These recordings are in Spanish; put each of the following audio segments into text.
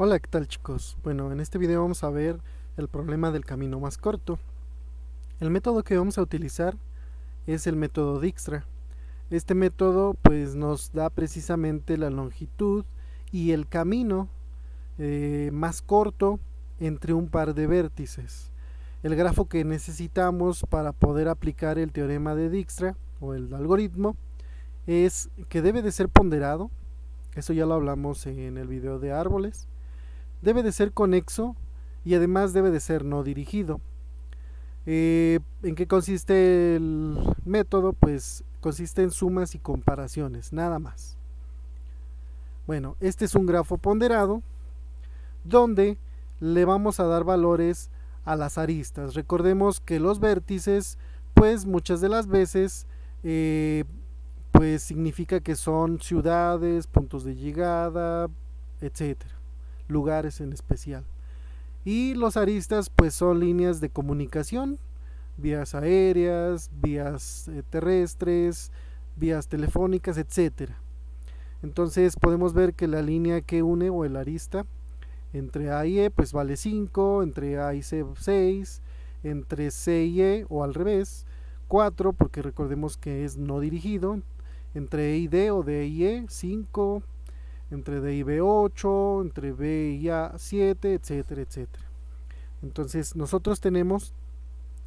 Hola, ¿qué tal chicos? Bueno, en este video vamos a ver el problema del camino más corto. El método que vamos a utilizar es el método Dijkstra. Este método pues nos da precisamente la longitud y el camino más corto entre un par de vértices. El grafo que necesitamos para poder aplicar el teorema de Dijkstra o el algoritmo es que debe de ser ponderado. Eso ya lo hablamos en el video de árboles. Debe de ser conexo y además debe de ser no dirigido. ¿En qué consiste el método? Pues consiste en sumas y comparaciones, nada más. Bueno, este es un grafo ponderado donde le vamos a dar valores a las aristas. Recordemos que los vértices, pues muchas de las veces, pues significa que son ciudades, puntos de llegada, etcétera, lugares en especial. Y los aristas pues son líneas de comunicación, vías aéreas, vías terrestres, vías telefónicas, etcétera. Entonces podemos ver que la línea que une o el arista entre A y E pues vale 5, entre A y C 6, entre C y E o al revés 4 porque recordemos que es no dirigido, entre E y D o D y E 5, entre D y B 8, entre B y A 7, etcétera, etcétera. Entonces nosotros tenemos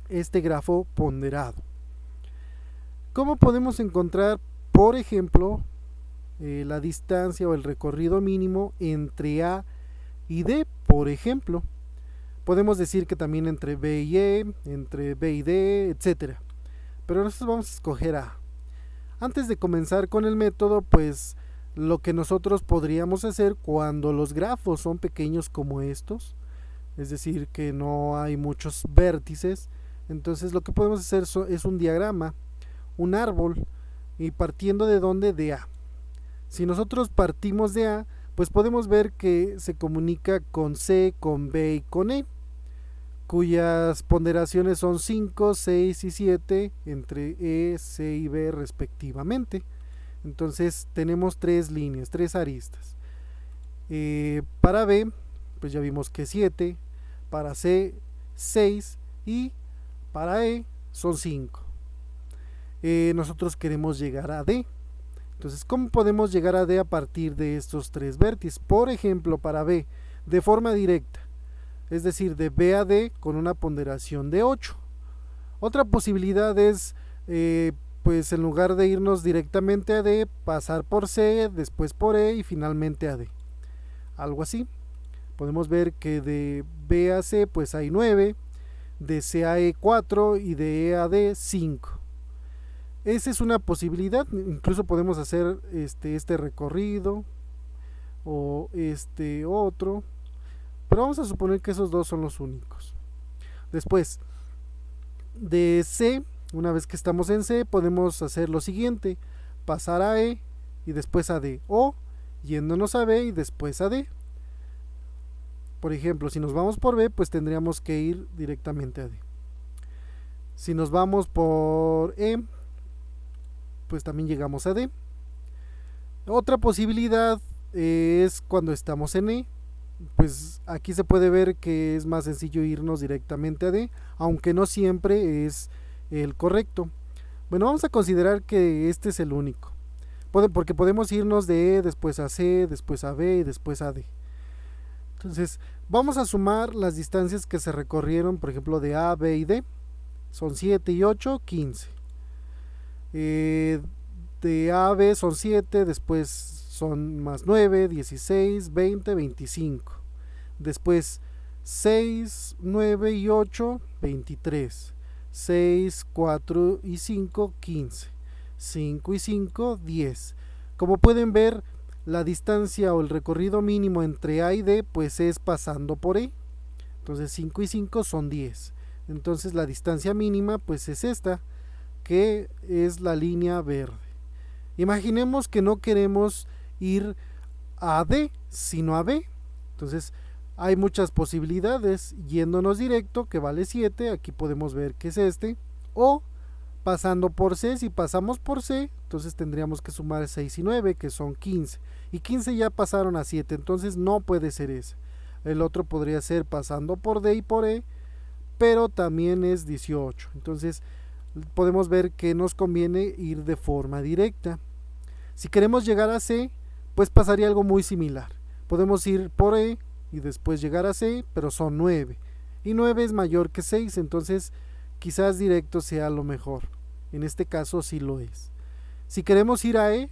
este grafo ponderado. ¿Cómo podemos encontrar, por ejemplo, la distancia o el recorrido mínimo entre A y D? Por ejemplo, podemos decir que también entre B y E, entre B y D, etcétera. Pero nosotros vamos a escoger A. Antes de comenzar con el método, pues lo que nosotros podríamos hacer cuando los grafos son pequeños como estos, es decir, que no hay muchos vértices, entonces lo que podemos hacer es un diagrama, un árbol, y partiendo de dónde, de A. Si nosotros partimos de A, pues podemos ver que se comunica con C, con B y con E, cuyas ponderaciones son 5, 6 y 7 entre E, C y B respectivamente. Entonces tenemos tres líneas, tres aristas. Para B, pues ya vimos que 7, para C 6 y para E son 5. Nosotros queremos llegar a D. Entonces, ¿cómo podemos llegar a D a partir de estos tres vértices? Por ejemplo, para B, de forma directa, es decir, de B a D con una ponderación de 8. Otra posibilidad es, pues en lugar de irnos directamente a D, pasar por C, después por E y finalmente a D. Algo así. Podemos ver que de B a C pues hay 9, de C a E 4 y de E a D 5. Esa es una posibilidad, incluso podemos hacer este recorrido o este otro, pero vamos a suponer que esos dos son los únicos. Después, de C, una vez que estamos en C, podemos hacer lo siguiente, pasar a E y después a D, o yéndonos a B y después a D. Por ejemplo, si nos vamos por B, pues tendríamos que ir directamente a D. Si nos vamos por E, pues también llegamos a D. Otra posibilidad es cuando estamos en E, pues aquí se puede ver que es más sencillo irnos directamente a D, aunque no siempre es el correcto. Bueno, vamos a considerar que este es el único, porque podemos irnos de E, después a C, después a B y después a D. Entonces, vamos a sumar las distancias que se recorrieron, por ejemplo, de A, B y D. Son 7 y 8, 15. De A a B son 7, después son más 9, 16, 20, 25. Después 6, 9 y 8, 23. 6, 4 y 5, 15. 5 y 5, 10. Como pueden ver, la distancia o el recorrido mínimo entre A y D pues es pasando por E. Entonces 5 y 5 son 10. Entonces la distancia mínima pues es esta, que es la línea verde. Imaginemos que no queremos ir a D, sino a B. Entonces hay muchas posibilidades, yéndonos directo, que vale 7, aquí podemos ver que es este, o pasando por C. Si pasamos por C, entonces tendríamos que sumar 6 y 9, que son 15. y 15 ya pasaron a 7, entonces no puede ser ese. El otro podría ser pasando por D y por E, pero también es 18. Entonces podemos ver que nos conviene ir de forma directa. Si queremos llegar a C, pues pasaría algo muy similar. Podemos ir por E y después llegar a C, pero son 9. Y 9 es mayor que 6, entonces quizás directo sea lo mejor. En este caso sí lo es. Si queremos ir a E,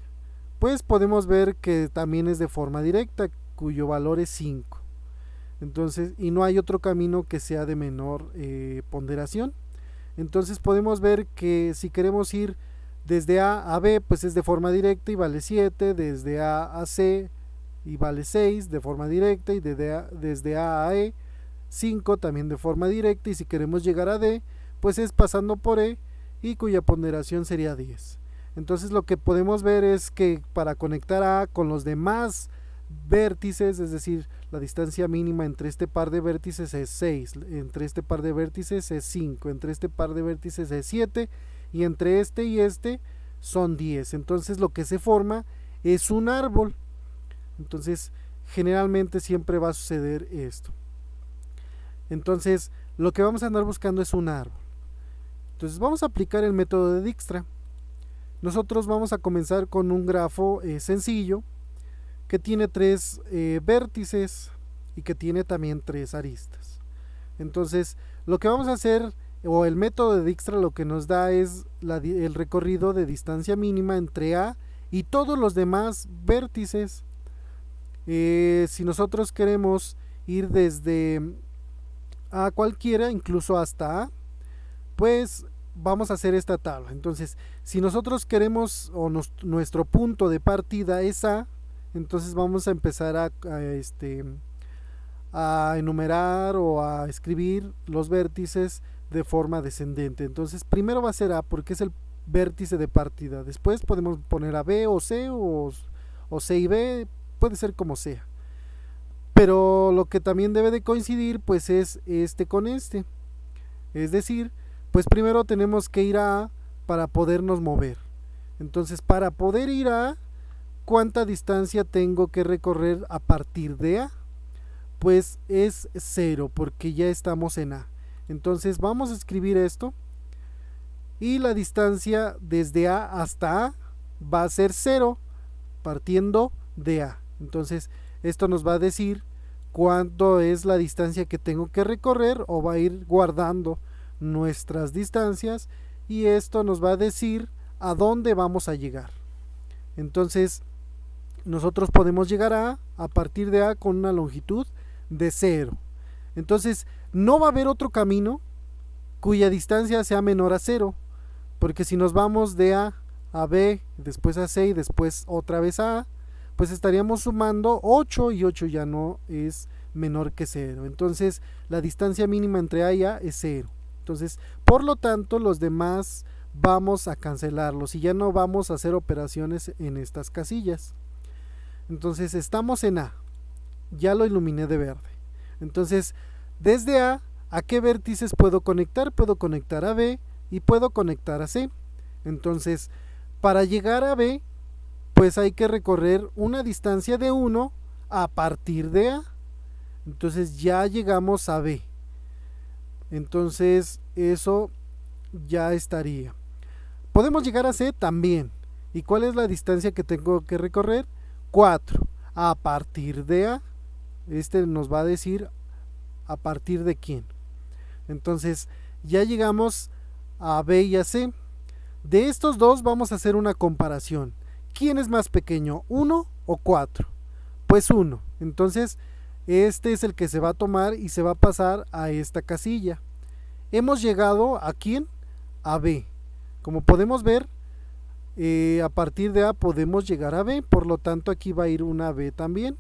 pues podemos ver que también es de forma directa, cuyo valor es 5. Entonces, y no hay otro camino que sea de menor ponderación. Entonces podemos ver que si queremos ir desde A a B, pues es de forma directa y vale 7, desde A a C y vale 6 de forma directa, y desde A a E 5 también de forma directa, y si queremos llegar a D, pues es pasando por E y cuya ponderación sería 10. Entonces lo que podemos ver es que para conectar A con los demás vértices, es decir, la distancia mínima entre este par de vértices es 6, entre este par de vértices es 5, entre este par de vértices es 7, y entre este y este son 10. Entonces lo que se forma es un árbol. Entonces generalmente siempre va a suceder esto. Entonces lo que vamos a andar buscando es un árbol. Entonces vamos a aplicar el método de Dijkstra. Nosotros vamos a comenzar con un grafo sencillo que tiene 3 vértices y que tiene también 3 aristas. Entonces lo que vamos a hacer, o el método de Dijkstra lo que nos da es el recorrido de distancia mínima entre A y todos los demás vértices. Si nosotros queremos ir desde A cualquiera, incluso hasta A, pues vamos a hacer esta tabla. Entonces, si nosotros queremos, o nuestro punto de partida es A, entonces vamos a empezar a enumerar o a escribir los vértices de forma descendente. Entonces primero va a ser A porque es el vértice de partida. Después podemos poner a B o C, o C y B, puede ser como sea. Pero lo que también debe de coincidir pues es este con este. Es decir, pues primero tenemos que ir a A para podernos mover. Entonces para poder ir a A, ¿cuánta distancia tengo que recorrer a partir de A? Pues es 0 porque ya estamos en A. Entonces vamos a escribir esto, y la distancia desde A hasta A va a ser 0 partiendo de A. Entonces esto nos va a decir cuánto es la distancia que tengo que recorrer, o va a ir guardando nuestras distancias, y esto nos va a decir a dónde vamos a llegar. Entonces nosotros podemos llegar a partir de A con una longitud de 0. Entonces no va a haber otro camino cuya distancia sea menor a 0, porque si nos vamos de A a B, después a C y después otra vez a A, pues estaríamos sumando 8, y 8 ya no es menor que 0. Entonces la distancia mínima entre A y A es 0. Entonces, por lo tanto, los demás vamos a cancelarlos y ya no vamos a hacer operaciones en estas casillas. Entonces estamos en A, ya lo iluminé de verde. Entonces desde A qué vértices puedo conectar? Puedo conectar a B y puedo conectar a C. Entonces para llegar a B pues hay que recorrer una distancia de 1 a partir de A. Entonces ya llegamos a B. Entonces eso ya estaría. Podemos llegar a C también. ¿Y cuál es la distancia que tengo que recorrer? 4 a partir de A. Este nos va a decir a partir de quién. Entonces ya llegamos a B y a C. De estos dos vamos a hacer una comparación. ¿Quién es más pequeño, 1 o 4? Pues 1. Entonces este es el que se va a tomar y se va a pasar a esta casilla. Hemos llegado a ¿quién? A B. Como podemos ver, a partir de A podemos llegar a B, por lo tanto aquí va a ir una B también.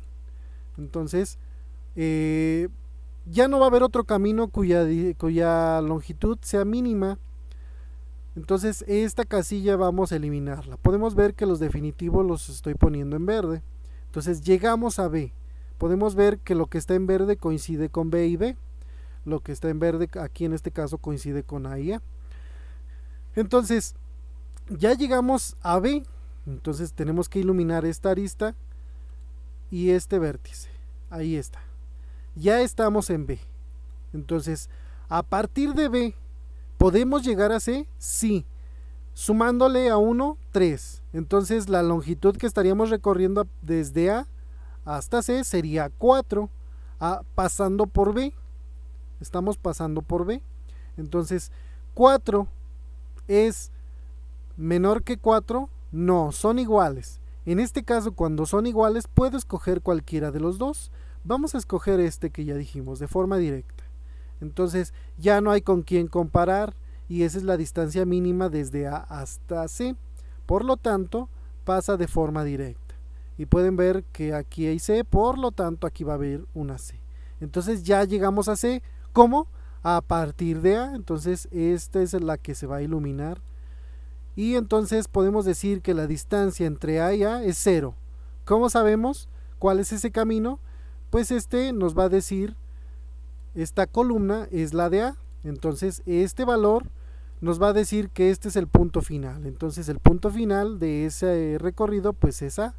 Entonces ya no va a haber otro camino cuya longitud sea mínima. Entonces esta casilla vamos a eliminarla. Podemos ver que los definitivos los estoy poniendo en verde. Entonces llegamos a B. Podemos ver que lo que está en verde coincide con B y B. Lo que está en verde aquí en este caso coincide con A y A. Entonces ya llegamos a B. Entonces tenemos que iluminar esta arista y este vértice. Ahí está. Ya estamos en B. Entonces, a partir de B, ¿podemos llegar a C? Sí. Sumándole a 1, 3. Entonces, la longitud que estaríamos recorriendo desde A hasta C sería 4, pasando por B. Estamos pasando por B. Entonces, 4 es menor que 4. No, son iguales. En este caso, cuando son iguales, puedo escoger cualquiera de los dos. Vamos a escoger este que ya dijimos, de forma directa. Entonces, ya no hay con quién comparar y esa es la distancia mínima desde A hasta C. Por lo tanto, pasa de forma directa. Y pueden ver que aquí hay C, por lo tanto, aquí va a haber una C. Entonces, ya llegamos a C. ¿Cómo? A partir de A. Entonces, esta es la que se va a iluminar. Y entonces podemos decir que la distancia entre A y A es 0. ¿Cómo sabemos cuál es ese camino? Pues este nos va a decir, esta columna es la de A. Entonces este valor nos va a decir que este es el punto final. Entonces el punto final de ese recorrido pues es A.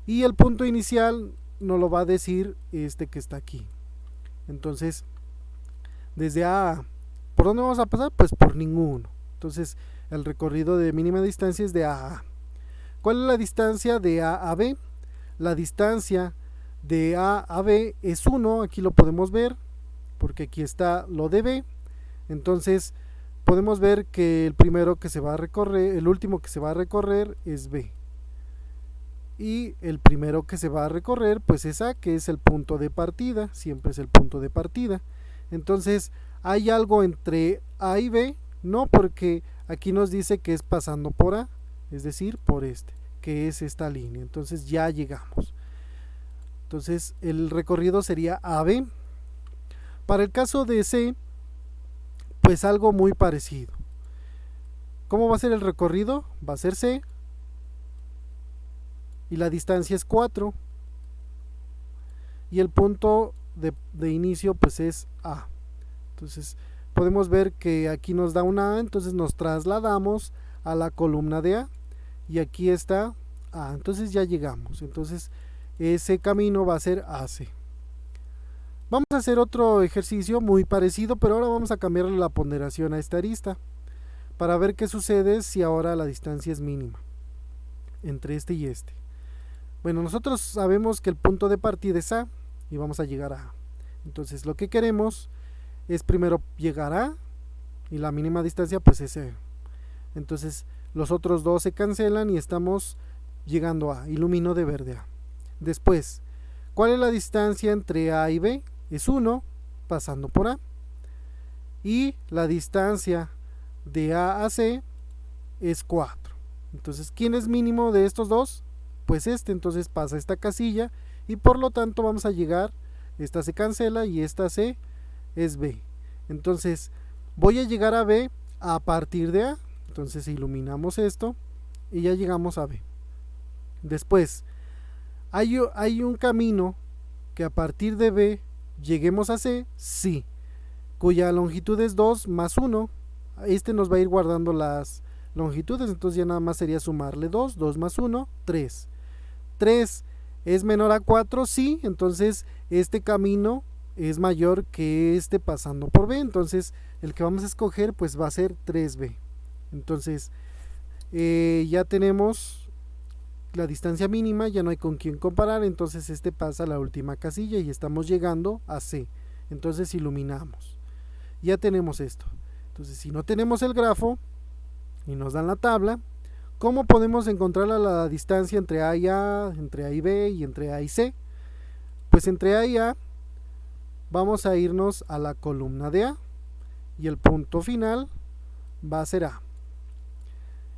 Y el punto inicial nos lo va a decir este que está aquí. Entonces, desde A, ¿por dónde vamos a pasar? Pues por ninguno. Entonces, el recorrido de mínima distancia es de A a A. ¿Cuál es la distancia de A a B? La distancia de A a B es 1, aquí lo podemos ver, porque aquí está lo de B. Entonces, podemos ver que el primero que se va a recorrer, el último que se va a recorrer es B. Y el primero que se va a recorrer, pues es A, que es el punto de partida, siempre es el punto de partida. Entonces, ¿hay algo entre A y B? No, porque aquí nos dice que es pasando por A, es decir, por este, que es esta línea. Entonces ya llegamos. Entonces el recorrido sería AB. Para el caso de C, pues algo muy parecido. ¿Cómo va a ser el recorrido? Va a ser C y la distancia es 4 y el punto de inicio pues es A. Entonces podemos ver que aquí nos da una A, entonces nos trasladamos a la columna de A y aquí está A, entonces ya llegamos. Entonces ese camino va a ser AC. Vamos a hacer otro ejercicio muy parecido, pero ahora vamos a cambiarle la ponderación a esta arista para ver qué sucede si ahora la distancia es mínima entre este y este. Bueno, nosotros sabemos que el punto de partida es A y vamos a llegar a A. Entonces lo que queremos es primero llegar a y la mínima distancia pues es E. Entonces los otros dos se cancelan y estamos llegando a, ilumino de verde A. Después, ¿cuál es la distancia entre A y B? Es 1, pasando por A. Y la distancia de A a C es 4. Entonces, ¿quién es mínimo de estos dos? Pues este, entonces pasa esta casilla y por lo tanto vamos a llegar, esta se cancela y esta C es B. Entonces voy a llegar a B a partir de A. Entonces iluminamos esto y ya llegamos a B. Después hay un camino que a partir de B lleguemos a C, sí, cuya longitud es 2 más 1. Este nos va a ir guardando las longitudes, entonces ya nada más sería sumarle 2, 2 más 1, 3. 3 es menor a 4, sí, entonces este camino es mayor que este pasando por B, entonces el que vamos a escoger pues va a ser 3B. Entonces ya tenemos la distancia mínima, ya no hay con quién comparar, entonces este pasa a la última casilla y estamos llegando a C. Entonces iluminamos, ya tenemos esto. Entonces si no tenemos el grafo y nos dan la tabla, ¿cómo podemos encontrar la distancia entre A y A, entre A y B y entre A y C? Pues entre A y A vamos a irnos a la columna de A y el punto final va a ser A.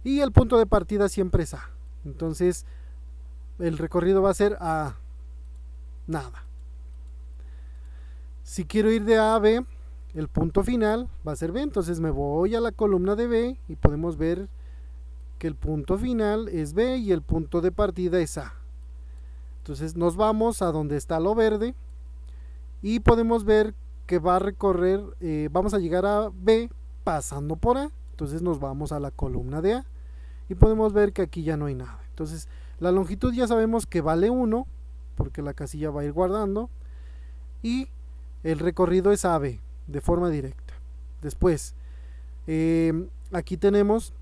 Y el punto de partida siempre es A. Entonces el recorrido va a ser A, nada. Si quiero ir de A a B, el punto final va a ser B. Entonces me voy a la columna de B y podemos ver que el punto final es B y el punto de partida es A. Entonces nos vamos a donde está lo verde y podemos ver que va a recorrer, vamos a llegar a B pasando por A. Entonces nos vamos a la columna de A y podemos ver que aquí ya no hay nada. Entonces la longitud ya sabemos que vale 1 porque la casilla va a ir guardando, y el recorrido es AB de forma directa. Después aquí tenemos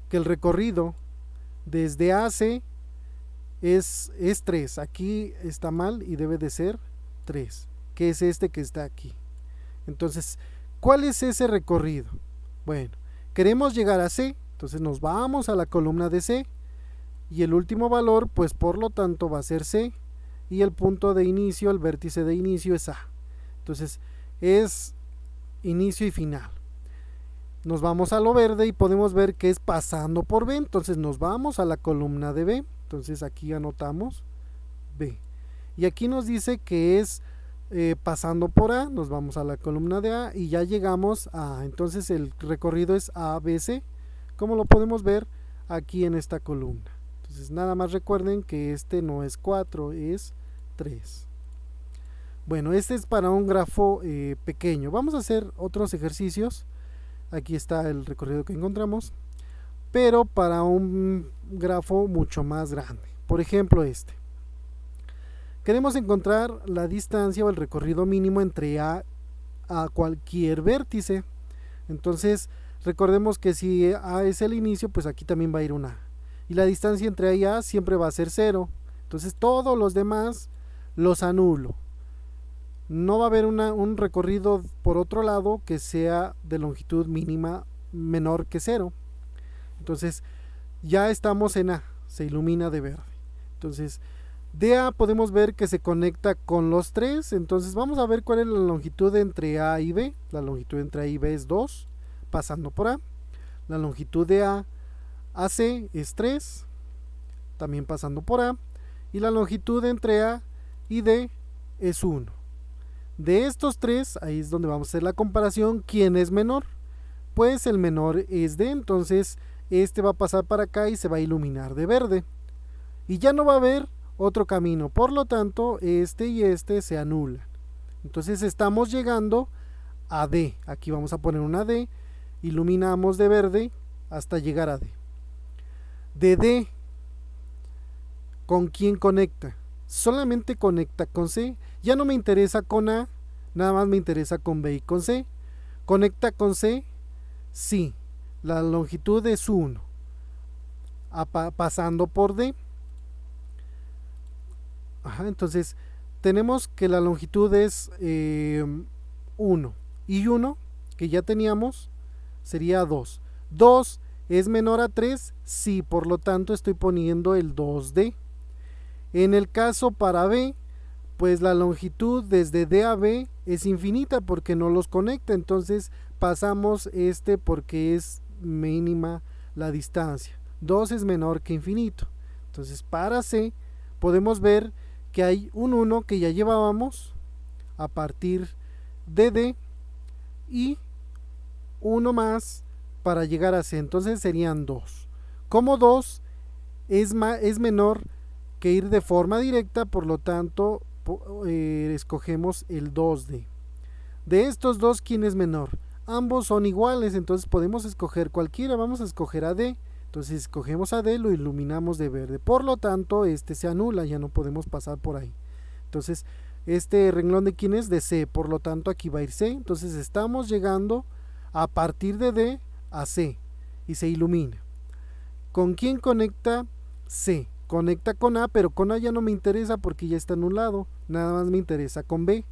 que el recorrido desde AC es 3. Aquí está mal y debe de ser 3, que es este que está aquí. Entonces, ¿cuál es ese recorrido? Bueno, queremos llegar a C, entonces nos vamos a la columna de C, y el último valor, pues por lo tanto va a ser C, y el punto de inicio, el vértice de inicio es A. Entonces, es inicio y final. Nos vamos a lo verde y podemos ver que es pasando por B, entonces nos vamos a la columna de B, entonces aquí anotamos B. Y aquí nos dice que es pasando por A, nos vamos a la columna de A y ya llegamos a A. Entonces el recorrido es ABC, como lo podemos ver aquí en esta columna. Entonces nada más recuerden que este no es 4, es 3. Bueno, este es para un grafo pequeño. Vamos a hacer otros ejercicios. Aquí está el recorrido que encontramos, pero para un grafo mucho más grande. Por ejemplo, este. Queremos encontrar la distancia o el recorrido mínimo entre A cualquier vértice. Entonces, recordemos que si A es el inicio, pues aquí también va a ir un A. Y la distancia entre A y A siempre va a ser 0. Entonces, todos los demás los anulo. No va a haber un recorrido por otro lado que sea de longitud mínima menor que 0. Entonces, ya estamos en A, se ilumina de verde. Entonces, de A podemos ver que se conecta con los 3. Entonces, vamos a ver cuál es la longitud entre A y B. La longitud entre A y B es 2, pasando por A. La longitud de A a C es 3, también pasando por A. Y la longitud entre A y D es 1. De estos 3, ahí es donde vamos a hacer la comparación. ¿Quién es menor? Pues el menor es D, entonces este va a pasar para acá y se va a iluminar de verde. Y ya no va a haber otro camino, por lo tanto este y este se anulan. Entonces estamos llegando a D. Aquí vamos a poner una D, iluminamos de verde hasta llegar a D. De D, ¿con quién conecta? Solamente conecta con C. Ya no me interesa con A, nada más me interesa con B y con C. ¿Conecta con C? Sí. La longitud es 1. Pasando por D. Entonces, tenemos que la longitud es 1. Y 1, que ya teníamos, sería 2. 2 es menor a 3, sí, por lo tanto estoy poniendo el 2D. En el caso para B, pues la longitud desde D a B es infinita porque no los conecta, entonces pasamos este porque es mínima la distancia. 2 es menor que infinito. Entonces para C podemos ver que hay un 1 que ya llevábamos a partir de D y 1 más para llegar a C, entonces serían 2. Como 2 es menor que ir de forma directa, por lo tanto escogemos el 2D. De estos dos, ¿quién es menor? Ambos son iguales, entonces podemos escoger cualquiera. Vamos a escoger a D. Entonces escogemos a D, lo iluminamos de verde. Por lo tanto, este se anula, ya no podemos pasar por ahí. Entonces, este renglón de quién es, de C. Por lo tanto, aquí va a ir C. Entonces estamos llegando a partir de D a C y se ilumina. ¿Con quién conecta C? Conecta con A, pero con A ya no me interesa porque ya está anulado. Nada más me interesa con B.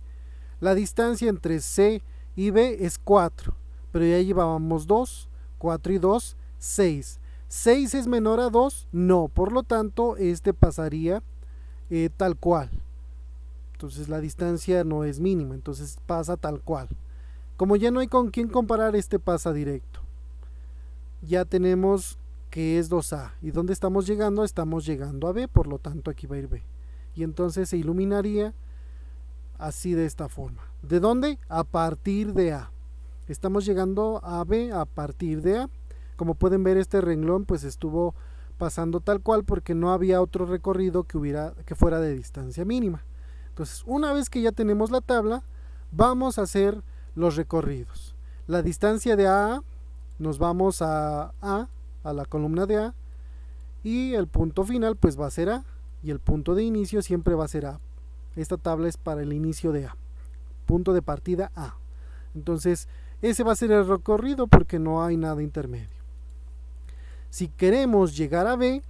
La distancia entre C y B es 4, pero ya llevábamos 2. 4 y 2, 6. ¿6 es menor a 2? No, por lo tanto este pasaría tal cual. Entonces la distancia no es mínima, entonces pasa tal cual. Como ya no hay con quién comparar, este pasa directo. Ya tenemos que es 2A. ¿Y dónde estamos llegando? Estamos llegando a B, por lo tanto aquí va a ir B. Y entonces se iluminaría así, de esta forma. ¿De dónde? A partir de A. Estamos llegando a B a partir de A. Como pueden ver, este renglón pues estuvo pasando tal cual porque no había otro recorrido que fuera de distancia mínima. Entonces, una vez que ya tenemos la tabla, vamos a hacer los recorridos. La distancia de A, nos vamos a la columna de A, y el punto final pues va a ser A. y el punto de inicio siempre va a ser A. Esta tabla es para el inicio de A, punto de partida A. Entonces ese va a ser el recorrido porque no hay nada intermedio. Si queremos llegar a B,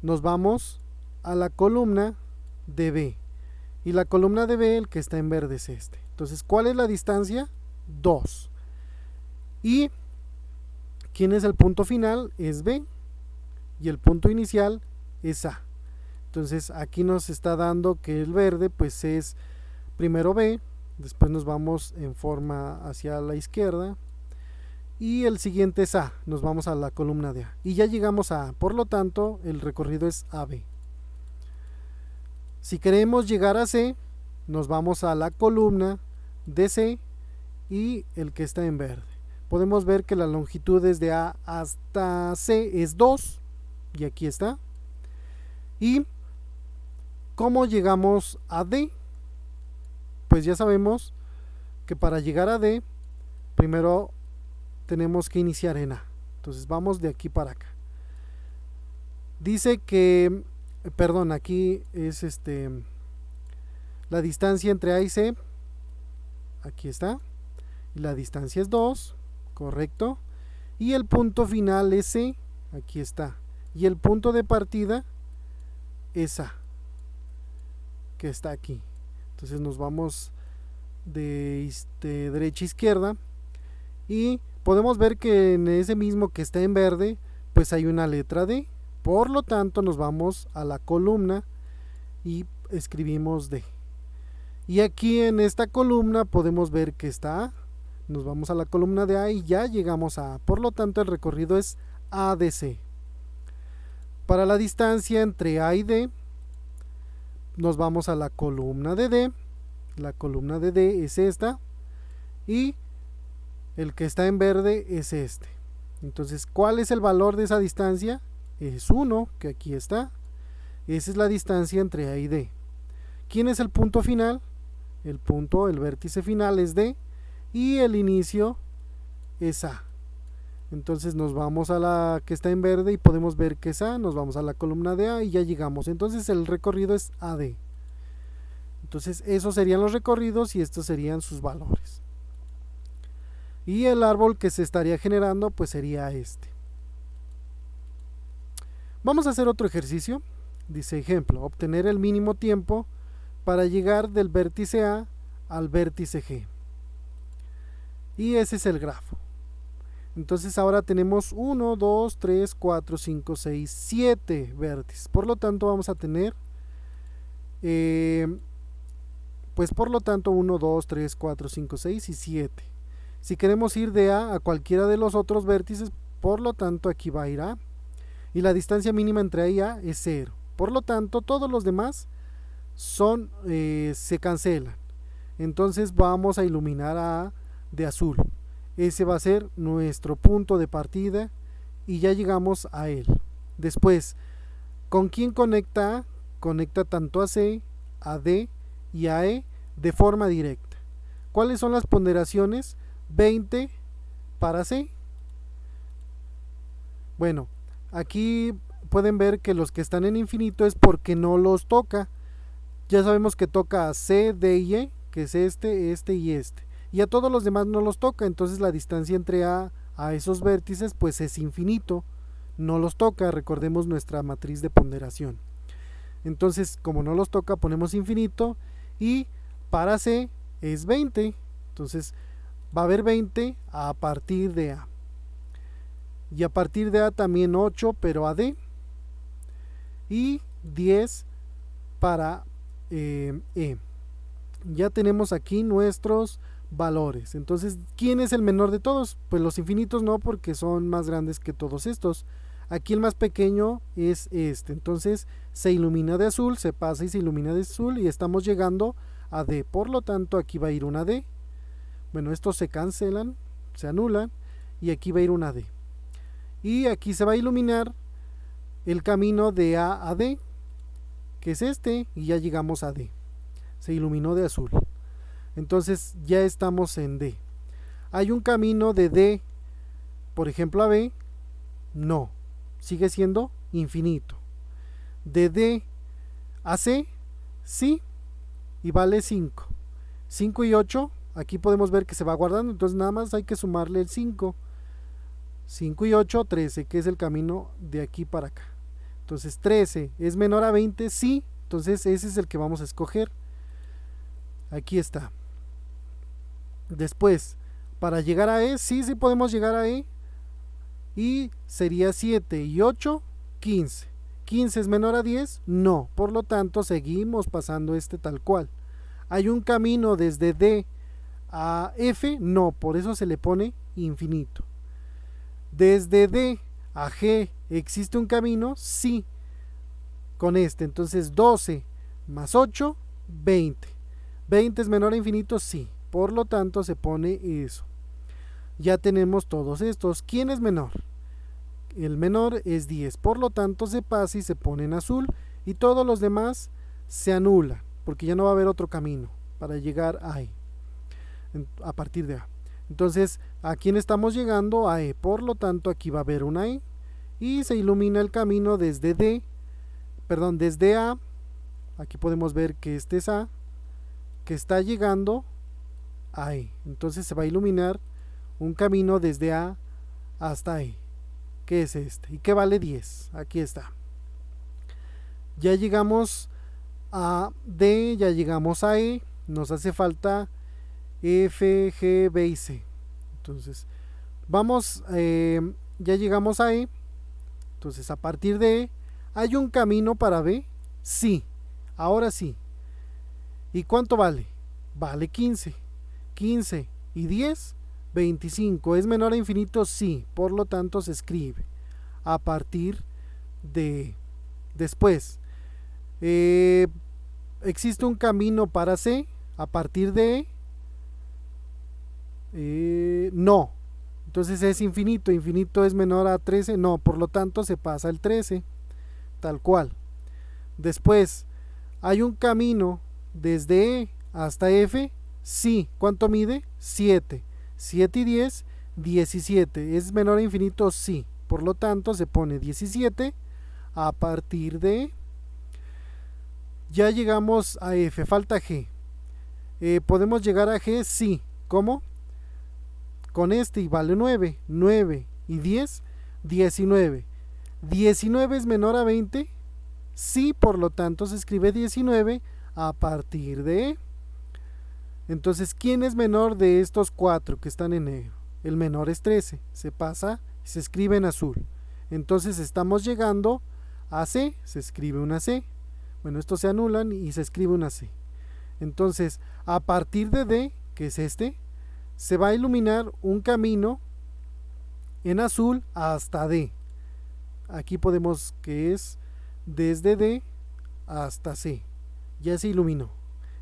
nos vamos a la columna de B. Y la columna de B, el que está en verde, es este. Entonces, ¿cuál es la distancia? 2. ¿Y quién es el punto final? Es B. Y el punto inicial es A. Entonces, aquí nos está dando que el verde, pues es primero B, después nos vamos en forma hacia la izquierda. Y el siguiente es A, nos vamos a la columna de A. Y ya llegamos a A, por lo tanto, el recorrido es AB. Si queremos llegar a C, nos vamos a la columna de C y el que está en verde. Podemos ver que la longitud desde A hasta C es 2, y aquí está. ¿Y cómo llegamos a D? Pues ya sabemos que para llegar a D, primero tenemos que iniciar en A. Entonces vamos de aquí para acá. Dice que, perdón, aquí es la distancia entre A y C. Aquí está. Y la distancia es 2, correcto. Y el punto final es C, aquí está. Y el punto de partida es A, que está aquí. Entonces nos vamos de derecha a izquierda y podemos ver que en ese mismo que está en verde, pues hay una letra D. Por lo tanto, nos vamos a la columna y escribimos D. Y aquí en esta columna podemos ver que está A. Nos vamos a la columna de A y ya llegamos a A. Por lo tanto, el recorrido es ADC. Para la distancia entre A y D, nos vamos a la columna de D. La columna de D es esta. Y el que está en verde es este. Entonces, ¿cuál es el valor de esa distancia? Es 1, que aquí está. Esa es la distancia entre A y D. ¿Quién es el punto final? El vértice final es D y el inicio es A. Entonces nos vamos a la que está en verde y podemos ver que es A, nos vamos a la columna de A y ya llegamos. Entonces el recorrido es AD. Entonces esos serían los recorridos y estos serían sus valores. Y el árbol que se estaría generando pues sería este. Vamos a hacer otro ejercicio. Dice ejemplo, obtener el mínimo tiempo para llegar del vértice A al vértice G. Y ese es el grafo. Entonces ahora tenemos 1, 2, 3, 4, 5, 6, 7 vértices. Por lo tanto vamos a tener, pues por lo tanto 1, 2, 3, 4, 5, 6 y 7. Si queremos ir de A a cualquiera de los otros vértices, por lo tanto aquí va a ir A. Y la distancia mínima entre A y A es 0. Por lo tanto todos los demás se cancelan. Entonces vamos a iluminar a A de azul. Ese va a ser nuestro punto de partida y ya llegamos a él. Después, ¿con quién conecta A? Conecta tanto a C, a D y a E de forma directa. ¿Cuáles son las ponderaciones? 20 para C. Bueno, aquí pueden ver que los que están en infinito es porque no los toca. Ya sabemos que toca a C, D y E, que es este y este. Y a todos los demás no los toca, entonces la distancia entre A esos vértices pues es infinito, no los toca, recordemos nuestra matriz de ponderación. Entonces como no los toca ponemos infinito y para C es 20, entonces va a haber 20 a partir de A. Y a partir de A también 8 pero a D y 10 para E. Ya tenemos aquí nuestros valores. Entonces, ¿quién es el menor de todos? Pues los infinitos no, porque son más grandes que todos estos. Aquí el más pequeño es este. Entonces se ilumina de azul, se pasa y se ilumina de azul y estamos llegando a D. Por lo tanto, aquí va a ir una D. Bueno, estos se cancelan, se anulan y aquí va a ir una D. Y aquí se va a iluminar el camino de A a D, que es este, y ya llegamos a D. Se iluminó de azul. Entonces ya estamos en D. ¿Hay un camino de D, por ejemplo, a B? No, sigue siendo infinito. De D AC, sí, y vale 5. 5 y 8, aquí podemos ver que se va guardando, entonces nada más hay que sumarle el 5. 5 y 8, 13, que es el camino de aquí para acá. Entonces 13 es menor a 20, sí, entonces ese es el que vamos a escoger. Aquí está. Después, para llegar a E, sí podemos llegar a E. Y sería 7 y 8, 15. ¿15 es menor a 10? No. Por lo tanto, seguimos pasando este tal cual. ¿Hay un camino desde D a F? No, por eso se le pone infinito. Desde D a G, ¿existe un camino? Sí. Con este, entonces 12 más 8, 20. ¿20 es menor a infinito? Sí. Por lo tanto, se pone eso. Ya tenemos todos estos. ¿Quién es menor? El menor es 10, por lo tanto se pasa y se pone en azul, y todos los demás se anulan, porque ya no va a haber otro camino para llegar a E, a partir de A. Entonces, ¿a quién estamos llegando? A E, por lo tanto aquí va a haber una E, y se ilumina el camino desde desde A, aquí podemos ver que este es A, que está llegando a E. Entonces se va a iluminar un camino desde A hasta E, que es este, y que vale 10. Aquí está. Ya llegamos a D, ya llegamos a E, nos hace falta F, G, B y C. Entonces, vamos, ya llegamos a E. Entonces, a partir de E, ¿hay un camino para B? Sí, ahora sí. ¿Y cuánto vale? Vale 15. 15 y 10, 25. ¿Es menor a infinito? Sí, por lo tanto se escribe a partir de. Después, ¿existe un camino para C a partir de no, entonces es infinito. Infinito es menor a 13, no, por lo tanto se pasa el 13, tal cual. Después, ¿hay un camino desde E hasta F? Sí. ¿Cuánto mide? 7. 7 y 10, 17. ¿Es menor a infinito? Sí. Por lo tanto se pone 17 a partir de. Ya llegamos a F, falta G. ¿Podemos llegar a G? Sí. ¿Cómo? Con este, y vale 9. 9 y 10, 19. ¿19 es menor a 20? Sí, por lo tanto se escribe 19 a partir de. Entonces, ¿quién es menor de estos 4 que están en negro? El menor es 13. Se pasa, se escribe en azul. Entonces estamos llegando a C, se escribe una C. Bueno, estos se anulan y se escribe una C. Entonces, a partir de D, que es este, se va a iluminar un camino en azul hasta D. Aquí podemos que es desde D hasta C. Ya se iluminó.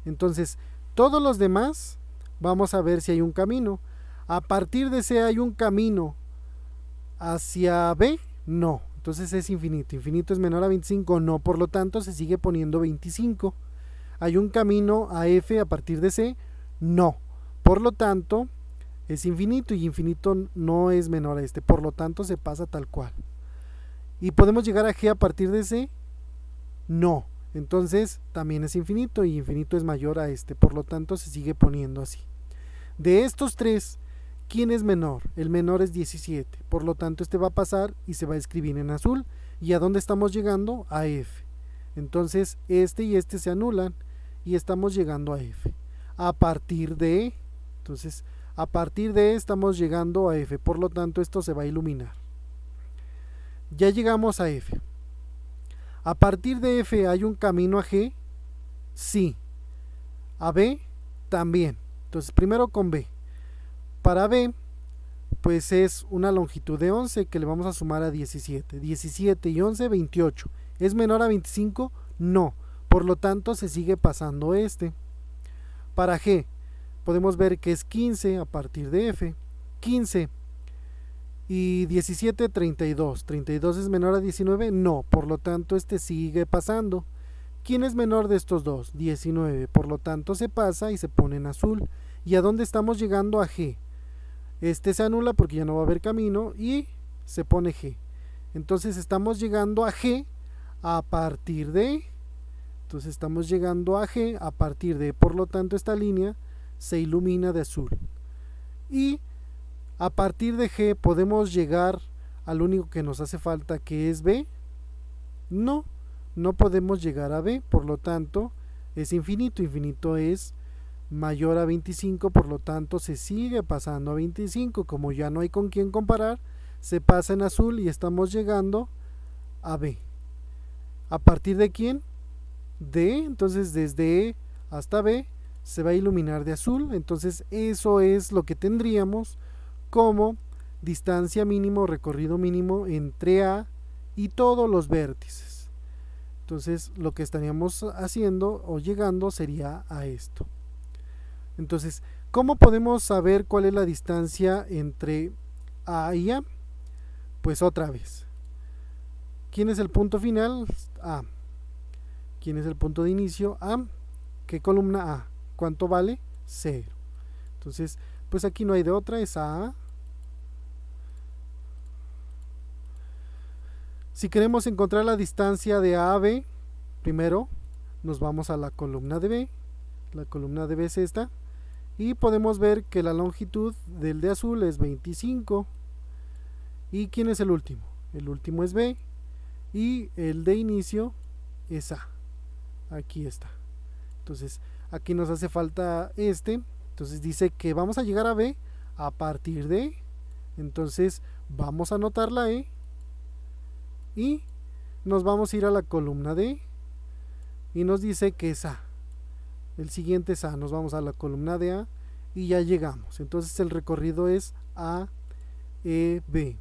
Entonces, todos los demás vamos a ver si hay un camino. A partir de C hay un camino hacia B, no. Entonces es infinito. Infinito es menor a 25, no. Por lo tanto se sigue poniendo 25. ¿Hay un camino a F a partir de C? No. Por lo tanto es infinito, y infinito no es menor a este. Por lo tanto se pasa tal cual. ¿Y podemos llegar a G a partir de C? No. Entonces también es infinito, y infinito es mayor a este. Por lo tanto se sigue poniendo así. De estos tres, ¿quién es menor? El menor es 17. Por lo tanto este va a pasar y se va a escribir en azul. ¿Y a dónde estamos llegando? A F. Entonces este y este se anulan y estamos llegando a F. A partir de E. Entonces a partir de E estamos llegando a F. Por lo tanto esto se va a iluminar. Ya llegamos a F. A partir de F hay un camino a G. Sí. A B también. Entonces primero con B. Para B, pues es una longitud de 11 que le vamos a sumar a 17. 17 y 11, 28. ¿Es menor a 25? No. Por lo tanto se sigue pasando este. Para G, podemos ver que es 15 a partir de F. 15 y 17, 32. ¿32 es menor a 19? No. Por lo tanto este sigue pasando. ¿Quién es menor de estos dos? 19. Por lo tanto se pasa y se pone en azul. ¿Y a dónde estamos llegando? A G. Este se anula porque ya no va a haber camino y se pone G. Entonces estamos llegando a G a partir de Entonces estamos llegando a G a partir de, por lo tanto esta línea se ilumina de azul. Y a partir de G podemos llegar al único que nos hace falta, que es B. No, no podemos llegar a B, por lo tanto es infinito. Infinito es mayor a 25, por lo tanto se sigue pasando a 25. Como ya no hay con quién comparar, se pasa en azul y estamos llegando a B. ¿A partir de quién? D. Entonces desde E hasta B se va a iluminar de azul. Entonces eso es lo que tendríamos como distancia mínima o recorrido mínimo entre A y todos los vértices. Entonces lo que estaríamos haciendo o llegando sería a esto. Entonces, ¿cómo podemos saber cuál es la distancia entre A y A? Pues otra vez, ¿quién es el punto final? A. ¿Quién es el punto de inicio? A. ¿Qué columna A? ¿Cuánto vale? 0. Entonces, pues aquí no hay de otra, es A. Si queremos encontrar la distancia de A a B, primero nos vamos a la columna de B. La columna de B es esta. Y podemos ver que la longitud del de azul es 25. ¿Y quién es el último? El último es B. Y el de inicio es A. Aquí está. Entonces, aquí nos hace falta este. Entonces dice que vamos a llegar a B a partir de. Entonces, vamos a anotar la E. Y nos vamos a ir a la columna D. Y nos dice que es A. El siguiente es A. Nos vamos a la columna de A. Y ya llegamos. Entonces, el recorrido es A, E, B.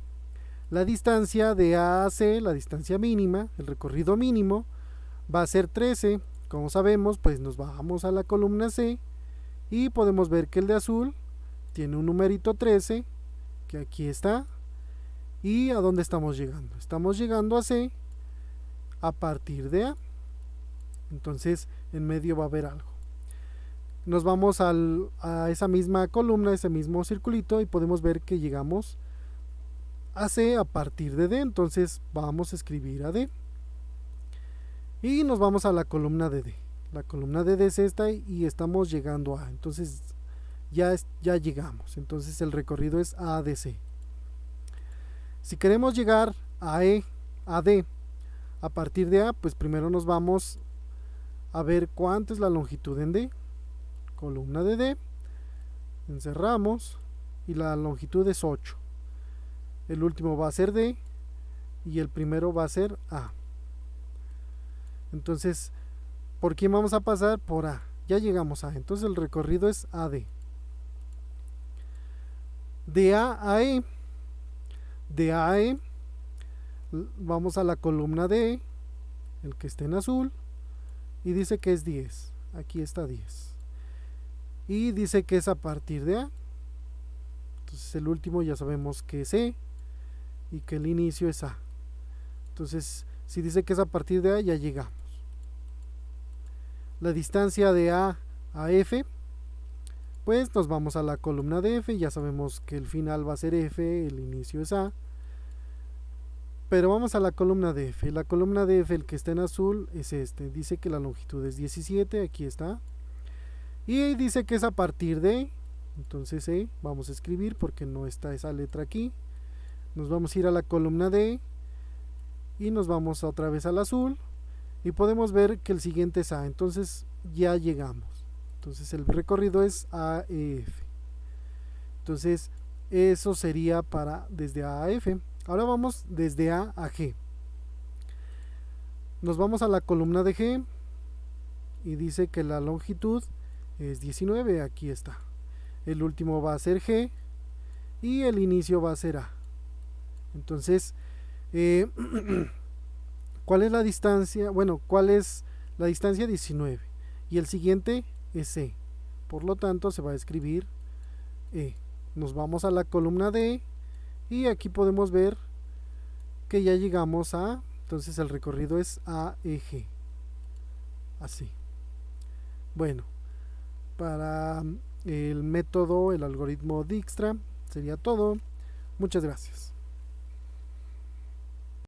La distancia de A a C, la distancia mínima, el recorrido mínimo, va a ser 13. Como sabemos, pues nos bajamos a la columna C y podemos ver que el de azul tiene un numerito 13, que aquí está. ¿Y a dónde estamos llegando? Estamos llegando a C a partir de A. Entonces, en medio va a haber algo. Nos vamos a esa misma columna, ese mismo circulito, y podemos ver que llegamos a C a partir de D. Entonces vamos a escribir a D y nos vamos a la columna de D. La columna de D es esta y estamos llegando a. Entonces ya llegamos. Entonces el recorrido es A de C. Si queremos llegar a E, a D a partir de A, pues primero nos vamos a ver cuánto es la longitud en D. Columna de D, encerramos y la longitud es 8. El último va a ser D y el primero va a ser A. Entonces, ¿por quién vamos a pasar? Por A. Ya llegamos a A. Entonces el recorrido es AD. De A a E. De A a E. Vamos a la columna de E, el que está en azul, y dice que es 10. Aquí está 10. Y dice que es a partir de A. Entonces el último ya sabemos que es E y que el inicio es A. Entonces, si dice que es a partir de A, ya llegamos. La distancia de A a F, pues nos vamos a la columna de F. Ya sabemos que el final va a ser F, el inicio es A. Pero vamos a la columna de F. La columna de F, el que está en azul, es este. Dice que la longitud es 17, aquí está. Y dice que es a partir de, entonces E, vamos a escribir porque no está esa letra aquí. Nos vamos a ir a la columna D y nos vamos otra vez al azul y podemos ver que el siguiente es A. Entonces ya llegamos. Entonces el recorrido es AEF. Entonces eso sería para desde A a F. Ahora vamos desde A a G. Nos vamos a la columna de G y dice que la longitud es 19, aquí está. El último va a ser G y el inicio va a ser A. Entonces, ¿cuál es la distancia? Bueno, ¿cuál es la distancia? 19. Y el siguiente es E. Por lo tanto, se va a escribir E. Nos vamos a la columna D y aquí podemos ver que ya llegamos a, entonces el recorrido es AEG. Así. Bueno, para el método, el algoritmo Dijkstra, sería todo. Muchas gracias.